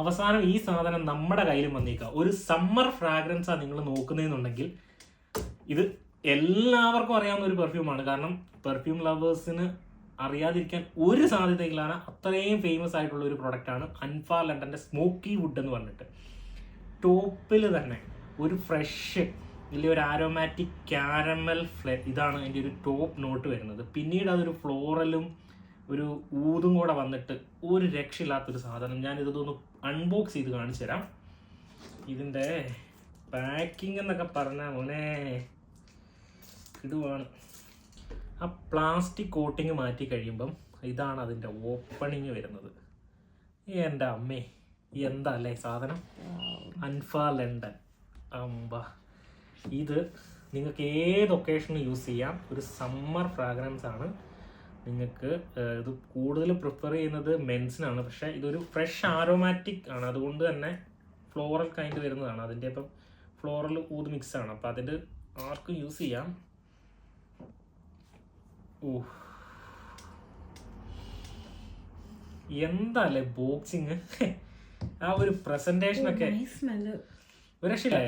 അവസാനം ഈ സാധനം നമ്മുടെ കയ്യിലും വന്നേക്കുക. ഒരു സമ്മർ ഫ്രാഗ്രൻസാണ് നിങ്ങൾ നോക്കുന്നതെന്നുണ്ടെങ്കിൽ ഇത് എല്ലാവർക്കും അറിയാവുന്ന ഒരു പെർഫ്യൂമാണ്. കാരണം പെർഫ്യൂം ലവേഴ്സിന് അറിയാതിരിക്കാൻ ഒരു സാധ്യതയിലാണ്. അത്രയും ഫേമസ് ആയിട്ടുള്ള ഒരു പ്രൊഡക്റ്റാണ് അൻഫാ ലണ്ടൻ്റെ സ്മോക്കി വുഡ് എന്ന് പറഞ്ഞിട്ട്. ടോപ്പിൽ തന്നെ ഒരു ഫ്രഷ് വലിയ ഒരു ആരോമാറ്റിക് കാരമൽ ഇതാണ് അതിൻ്റെ ഒരു ടോപ്പ് നോട്ട് വരുന്നത്. പിന്നീട് അതൊരു ഫ്ലോറലും ഒരു ഊതും കൂടെ വന്നിട്ട് ഒരു രക്ഷയില്ലാത്തൊരു സാധനം. ഞാൻ ഇതൊന്ന് അൺബോക്സ് ചെയ്ത് കാണിച്ചു തരാം. ഇതിൻ്റെ പാക്കിംഗ് എന്നൊക്കെ പറഞ്ഞാൽ മോനെ ഇതുമാണ്. ആ പ്ലാസ്റ്റിക് കോട്ടിങ് മാറ്റി കഴിയുമ്പം ഇതാണ് അതിൻ്റെ ഓപ്പണിങ് വരുന്നത്. എൻ്റെ അമ്മേ എന്താ അല്ലേ സാധനം. അൻഫാ ലണ്ടൻ അമ്പ. ഇത് നിങ്ങൾക്ക് ഏത് ഒക്കേഷനും യൂസ് ചെയ്യാം. ഒരു സമ്മർ ഫ്രാഗ്രൻസ് ആണ്. നിങ്ങൾക്ക് ഇത് കൂടുതൽ പ്രിഫർ ചെയ്യുന്നത് മെൻസിനാണ്. പക്ഷേ ഇതൊരു ഫ്രഷ് ആരോമാറ്റിക് ആണ്. അതുകൊണ്ട് തന്നെ ഫ്ലോറൽ കൈൻഡ് വരുന്നതാണ്. അതിൻ്റെ ഇപ്പം ഫ്ലോറൽ ഊത് മിക്സ് ആണ്. അപ്പം അതിൻ്റെ ആർക്കും യൂസ് ചെയ്യാം. ഓ എന്താ അല്ലേ ബോക്സിങ്. ആ ഒരു പ്രസന്റേഷനൊക്കെ ഒരു രക്ഷയില്ലേ.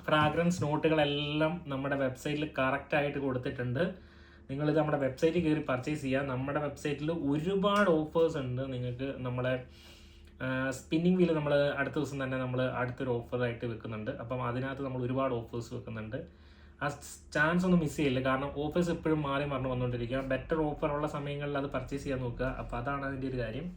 ഫ്രാഗ്രൻസ് നോട്ടുകളെല്ലാം നമ്മുടെ വെബ്സൈറ്റിൽ കറക്റ്റായിട്ട് കൊടുത്തിട്ടുണ്ട്. നിങ്ങളിത് നമ്മുടെ വെബ്സൈറ്റിൽ കയറി പർച്ചേസ് ചെയ്യുക. നമ്മുടെ വെബ്സൈറ്റിൽ ഒരുപാട് ഓഫേഴ്സ് ഉണ്ട്. നിങ്ങൾക്ക് നമ്മളെ സ്പിന്നിങ് വീല് നമ്മൾ അടുത്ത ദിവസം തന്നെ നമ്മൾ അടുത്തൊരു ഓഫറായിട്ട് വെക്കുന്നുണ്ട്. അപ്പം അതിനകത്ത് നമ്മൾ ഒരുപാട് ഓഫേഴ്സ് വെക്കുന്നുണ്ട്. ആ ചാൻസ് ഒന്നും മിസ് ചെയ്യില്ല. കാരണം ഓഫേഴ്സ് എപ്പോഴും മാറി മറിഞ്ഞ് വന്നുകൊണ്ടിരിക്കുക. ബെറ്റർ ഓഫർ ഉള്ള സമയങ്ങളിൽ അത് പർച്ചേസ് ചെയ്യാൻ നോക്കുക. അപ്പോൾ അതാണ് അതിൻ്റെ ഒരു കാര്യം.